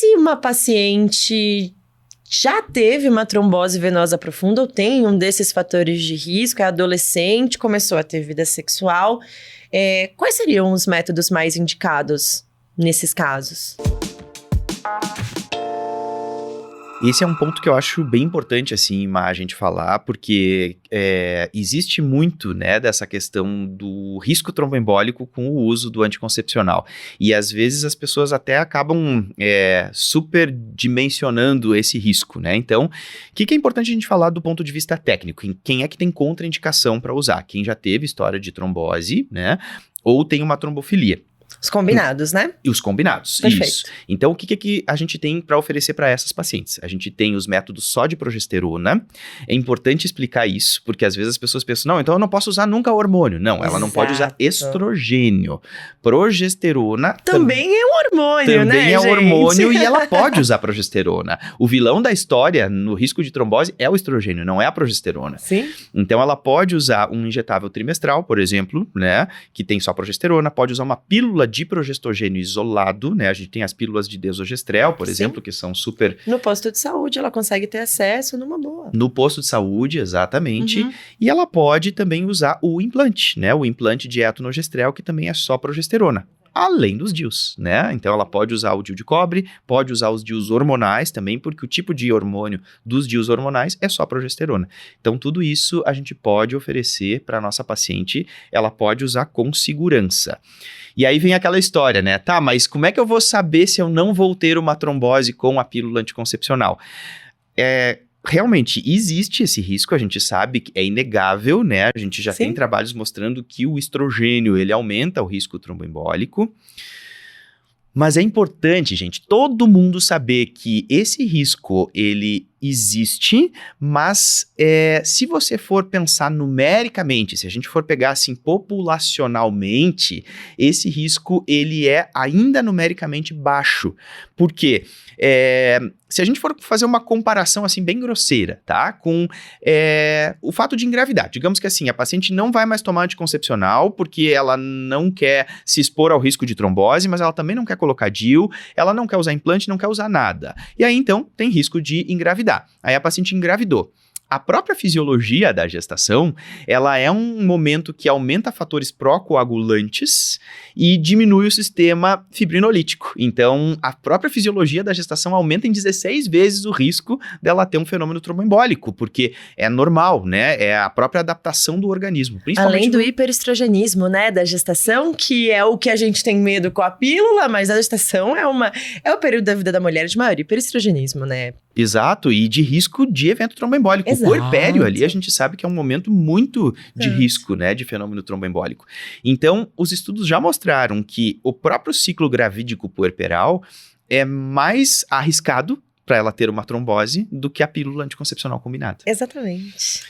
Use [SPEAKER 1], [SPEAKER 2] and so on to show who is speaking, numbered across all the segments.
[SPEAKER 1] se uma paciente já teve uma trombose venosa profunda ou tem um desses fatores de risco, é adolescente, começou a ter vida sexual, quais seriam os métodos mais indicados nesses casos?
[SPEAKER 2] Esse é um ponto que eu acho bem importante, assim, a gente falar, porque existe muito, né, dessa questão do risco tromboembólico com o uso do anticoncepcional. E, às vezes, as pessoas até acabam superdimensionando esse risco, né? Então, o que é importante a gente falar do ponto de vista técnico? Quem é que tem contraindicação para usar? Quem já teve história de trombose, né, ou tem uma trombofilia.
[SPEAKER 1] Os combinados, né?
[SPEAKER 2] E os combinados,
[SPEAKER 1] Perfeito.
[SPEAKER 2] Isso. Então, o que a gente tem para oferecer para essas pacientes? A gente tem os métodos só de progesterona. É importante explicar isso, porque às vezes as pessoas pensam, não, então eu não posso usar nunca hormônio. Não, ela não pode usar estrogênio. Progesterona
[SPEAKER 1] também é um hormônio, né,
[SPEAKER 2] também é um
[SPEAKER 1] gente?
[SPEAKER 2] hormônio e ela pode usar progesterona. O vilão da história no risco de trombose é o estrogênio, não é a progesterona.
[SPEAKER 1] Sim.
[SPEAKER 2] Então, ela pode usar um injetável trimestral, por exemplo, né, que tem só progesterona, pode usar uma pílula de progestogênio isolado, né, a gente tem as pílulas de desogestrel, por exemplo, que são super...
[SPEAKER 1] No posto de saúde, ela consegue ter acesso numa boa.
[SPEAKER 2] No posto de saúde, exatamente,
[SPEAKER 1] Uhum.
[SPEAKER 2] E ela pode também usar o implante, né, o implante de etonogestrel, que também é só progesterona. Além dos DIUs, né? Então, ela pode usar o DIU de cobre, pode usar os DIUs hormonais também, porque o tipo de hormônio dos DIUs hormonais é só progesterona. Então, tudo isso a gente pode oferecer para a nossa paciente, ela pode usar com segurança. E aí vem aquela história, né? Tá, mas como é que eu vou saber se eu não vou ter uma trombose com a pílula anticoncepcional? Realmente, existe esse risco, a gente sabe que é inegável, né? A gente já
[SPEAKER 1] Sim.
[SPEAKER 2] tem trabalhos mostrando que o estrogênio, ele aumenta o risco tromboembólico. Mas é importante, gente, todo mundo saber que esse risco, ele existe, mas se você for pensar numericamente, se a gente for pegar assim populacionalmente, esse risco, ele é ainda numericamente baixo. Por quê? Se a gente for fazer uma comparação assim bem grosseira, tá? Com o fato de engravidar. Digamos que assim, a paciente não vai mais tomar anticoncepcional porque ela não quer se expor ao risco de trombose, mas ela também não quer colocar DIU, ela não quer usar implante, não quer usar nada. E aí, então, tem risco de engravidar. Aí a paciente engravidou. A própria fisiologia da gestação, ela é um momento que aumenta fatores pró-coagulantes e diminui o sistema fibrinolítico. Então, a própria fisiologia da gestação aumenta em 16 vezes o risco dela ter um fenômeno tromboembólico, porque é normal, né? É a própria adaptação do organismo.
[SPEAKER 1] Além do hiperestrogenismo, né, da gestação, que é o que a gente tem medo com a pílula, mas a gestação é o período da vida da mulher de maior hiperestrogenismo, né?
[SPEAKER 2] Exato, e de risco de evento tromboembólico.
[SPEAKER 1] Exato.
[SPEAKER 2] O puerpério ali, a gente sabe que é um momento muito de risco, né, de fenômeno tromboembólico. Então, os estudos já mostraram que o próprio ciclo gravídico puerperal é mais arriscado para ela ter uma trombose do que a pílula anticoncepcional combinada.
[SPEAKER 1] Exatamente.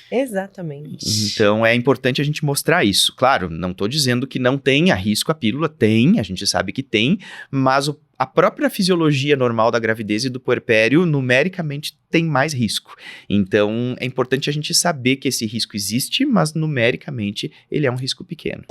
[SPEAKER 2] Então, é importante a gente mostrar isso. Claro, não estou dizendo que não tenha risco a pílula, tem, a gente sabe que tem, mas a própria fisiologia normal da gravidez e do puerpério, numericamente, tem mais risco. Então, é importante a gente saber que esse risco existe, mas numericamente ele é um risco pequeno.